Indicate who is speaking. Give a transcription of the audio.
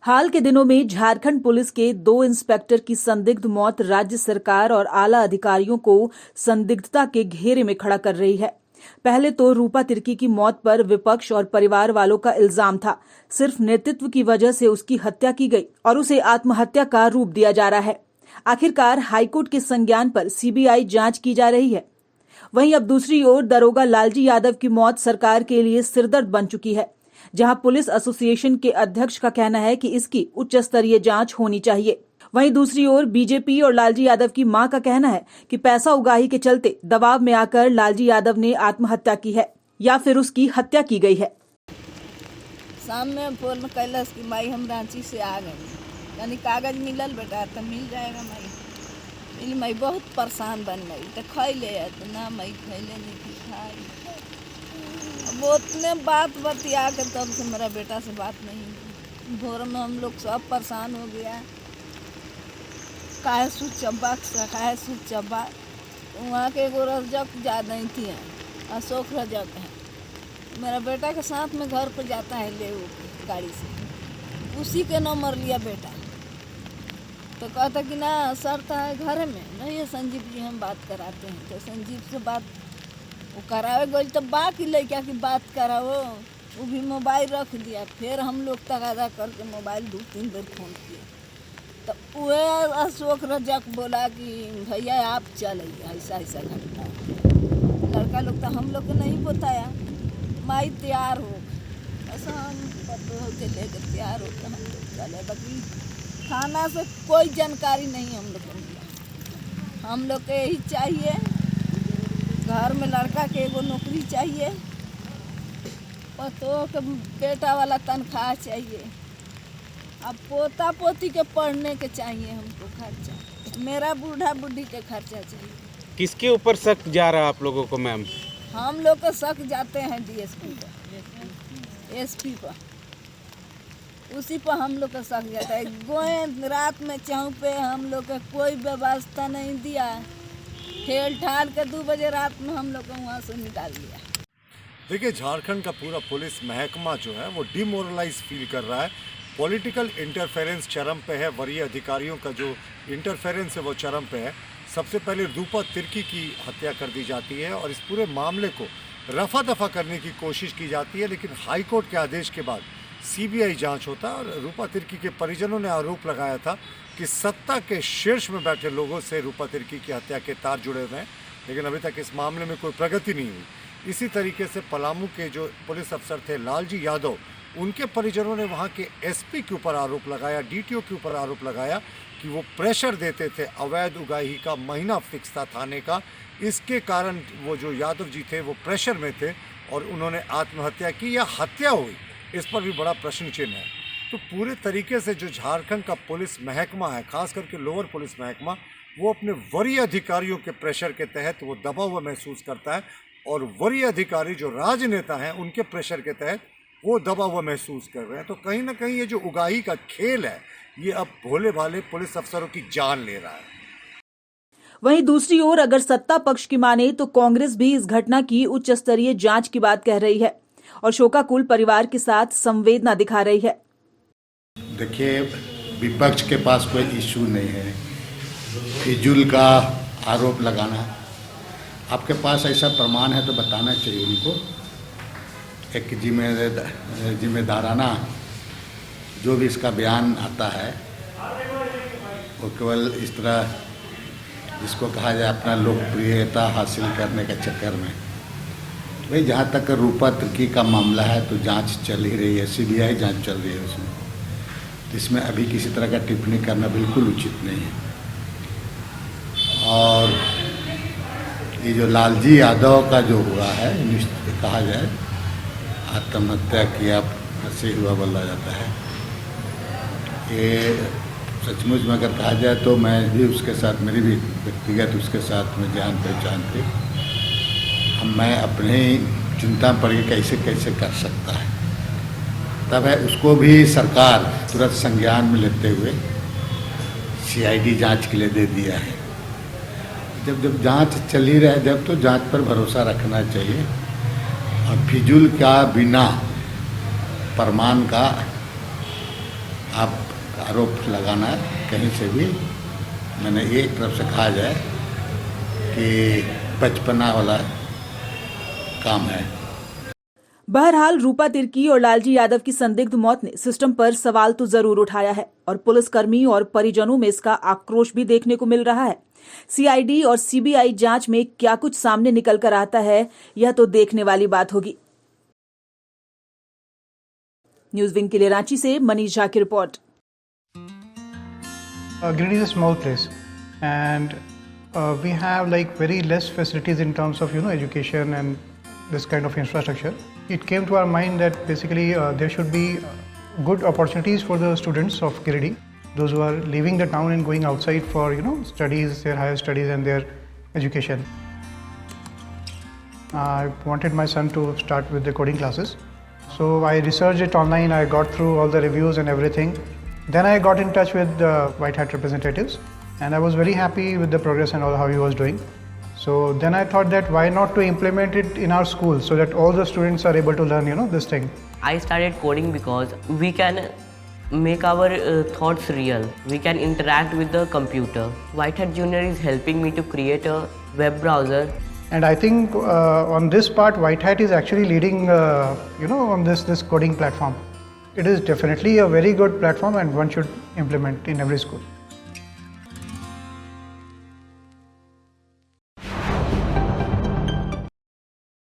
Speaker 1: हाल के दिनों में झारखंड पुलिस के 2 इंस्पेक्टर की संदिग्ध मौत राज्य सरकार और आला अधिकारियों को संदिग्धता के घेरे में खड़ा कर रही है। पहले तो रूपा तिर्की की मौत पर विपक्ष और परिवार वालों का इल्जाम था। सिर्फ नेतृत्व की वजह से उसकी हत्या की गई और उसे आत्महत्या का रूप दिया जा रहा है। आखिरकार हाईकोर्ट के संज्ञान पर सीबीआई जांच की जा रही है। वहीं अब दूसरी ओर दरोगा लालजी यादव की मौत सरकार के लिए सिरदर्द बन चुकी है, जहां पुलिस एसोसिएशन के अध्यक्ष का कहना है कि इसकी उच्च स्तरीय जांच होनी चाहिए। वहीं दूसरी ओर बीजेपी और लालजी यादव की मां का कहना है कि पैसा उगाही के चलते दबाव में आकर लालजी यादव ने आत्महत्या की है या फिर उसकी हत्या की गई है।
Speaker 2: शाम में फोन कैलस कि माई हम रांची से आ गए, यानी कागज मिलल बेटा तो मिल जाएगा माई। मिल माई बहुत परेशान बन गई तो खैले तो ना माई खैले नहीं खाई। वो उतने बात बतिया के तब से मेरा बेटा से बात नहीं। भोर में हम लोग सब परेशान हो गया, काहे सूच चब्बा खाए सूच चब्बा। वहाँ के एगो रजक ज़्यादा ही थी, अशोक रजक है, मेरा बेटा के साथ में घर पर जाता है ले गाड़ी से, उसी के नंबर लिया बेटा। तो कहता कि ना सर था घर में नहीं है, संजीव जी हम बात कराते हैं। तो संजीव से बात वो करावे गई तो बाकी लड़का की बात कराओ, वो भी मोबाइल रख दिया। फिर हम लोग तगादा करके मोबाइल 2-3 बार फोन किए तो वह अशोक रजक बोला कि भैया आप चलिए, ऐसा ऐसा घटना। लड़का लोग तो हम लोग को नहीं बताया। माई तैयार हो ऐसा हम पतो के लेकर तैयार होकर हम लोग चले, बाकी थाना से कोई जानकारी नहीं हम लोग को मिला। हम लोग को यही चाहिए, घर में लड़का के एगो नौकरी चाहिए, पतो के बेटा वाला तनख्वाह चाहिए, अब पोता पोती के पढ़ने के चाहिए हमको खर्चा, मेरा बूढ़ा बूढ़ी के खर्चा चाहिए।
Speaker 3: किसके ऊपर शक जा रहा है आप लोगों को मैम?
Speaker 2: हम लोग को शक जाते हैं डीएसपी पर, एसपी पर, उसी पर हम लोग का शक जाता है। गोए रात में चाहूँ पे हम लोग का कोई व्यवस्था नहीं दिया, ठेल ठाल के 2 बजे रात में हम लोग को वहाँ से निकाल दिया।
Speaker 4: देखिए, झारखंड का पूरा पुलिस महकमा जो है वो डिमोरलाइज फील कर रहा है। पॉलिटिकल इंटरफेरेंस चरम पे है, वरीय अधिकारियों का जो इंटरफेरेंस है वो चरम पे है। सबसे पहले रूपा तिर्की की हत्या कर दी जाती है और इस पूरे मामले को रफा दफा करने की कोशिश की जाती है, लेकिन हाईकोर्ट के आदेश के बाद सीबीआई जांच होता है। और रूपा तिर्की के परिजनों ने आरोप लगाया था कि सत्ता के शीर्ष में बैठे लोगों से रूपा तिर्की की हत्या के तार जुड़े हुए हैं, लेकिन अभी तक इस मामले में कोई प्रगति नहीं हुई। इसी तरीके से पलामू के जो पुलिस अफसर थे लालजी यादव, उनके परिजनों ने वहाँ के एसपी के ऊपर आरोप लगाया, डीटीओ के ऊपर आरोप लगाया कि वो प्रेशर देते थे। अवैध उगाही का महीना फिक्स था थाने का, इसके कारण वो जो यादव जी थे वो प्रेशर में थे और उन्होंने आत्महत्या की या हत्या हुई, इस पर भी बड़ा प्रश्न चिन्ह है। तो पूरे तरीके से जो झारखंड का पुलिस महकमा है, खास करके लोअर पुलिस महकमा, वो अपने वरीय अधिकारियों के प्रेशर के तहत वो दबा हुआ महसूस करता है और वरीय अधिकारी जो राजनेता हैं उनके प्रेशर के तहत वो दबा हुआ महसूस कर रहे हैं। तो कहीं ना कहीं ये जो उगाही का खेल है ये अब भोले भाले पुलिस अफसरों की जान ले रहा है।
Speaker 1: वहीं दूसरी ओर अगर सत्ता पक्ष की माने तो कांग्रेस भी इस घटना की उच्च स्तरीय जांच की बात कह रही है और शोकाकुल परिवार के साथ संवेदना दिखा रही है।
Speaker 5: देखिए, विपक्ष के पास कोई इशू नहीं है फिजूल का आरोप लगाना। आपके पास ऐसा प्रमाण है तो बताना चाहिए उनको। एक जिम्मेदाराना जो भी इसका बयान आता है वो केवल इस तरह जिसको कहा जाए अपना लोकप्रियता हासिल करने के चक्कर में। भाई, जहाँ तक रूपा तिर्की का मामला है तो जांच चल ही रही है, सीबीआई जांच चल रही है उसमें, तो इसमें अभी किसी तरह का टिप्पणी करना बिल्कुल उचित नहीं है। और ये जो लालजी यादव का जो हुआ है, कहा जाए आत्महत्या किया से हुआ बोला जाता है, ये सचमुच में अगर कहा जाए तो मैं भी उसके साथ, मेरी भी व्यक्तिगत उसके साथ में जान पहचान थी। हम मैं अपने ही चिंता पड़ गई कैसे कैसे कर सकता है। तब है उसको भी सरकार तुरंत संज्ञान में लेते हुए सीआईडी जांच के लिए दे दिया है। जब जांच चल ही रहा है, जब तो जांच पर भरोसा रखना चाहिए और फिजूल का बिना प्रमाण का आप आरोप लगाना कहीं से भी, मैंने एक तरफ से कहा जाए कि बचपना वाला काम है।
Speaker 1: बहरहाल रूपा तिर्की और लालजी यादव की संदिग्ध मौत ने सिस्टम पर सवाल तो जरूर उठाया है और पुलिसकर्मी और परिजनों में इसका आक्रोश भी देखने को मिल रहा है। सीआईडी और सीबीआई जांच में क्या कुछ सामने निकल कर आता है, यह तो देखने वाली बात होगी। न्यूज विंग के लिए रांची से मनीष झा की report.
Speaker 6: Giridih is a small place, and we have like very less facilities in terms of education and this kind of infrastructure. It came to our mind that basically there should be good opportunities for the students of Giridih, those who are leaving the town and going outside for studies, their higher studies and their education. I wanted my son to start with the coding classes, so I researched it online. I got through all the reviews and everything. Then I got in touch with the White Hat representatives, and I was very happy with the progress and all how he was doing. So then I thought that why not to implement it in our school so that all the students are able to learn this thing.
Speaker 7: I started coding because we can make our thoughts real. We can interact with the computer. White Hat Junior is helping me to create a web browser.
Speaker 6: And I think on this part, White Hat is actually leading, on this coding platform. It is definitely a very good platform, and one should implement in every school.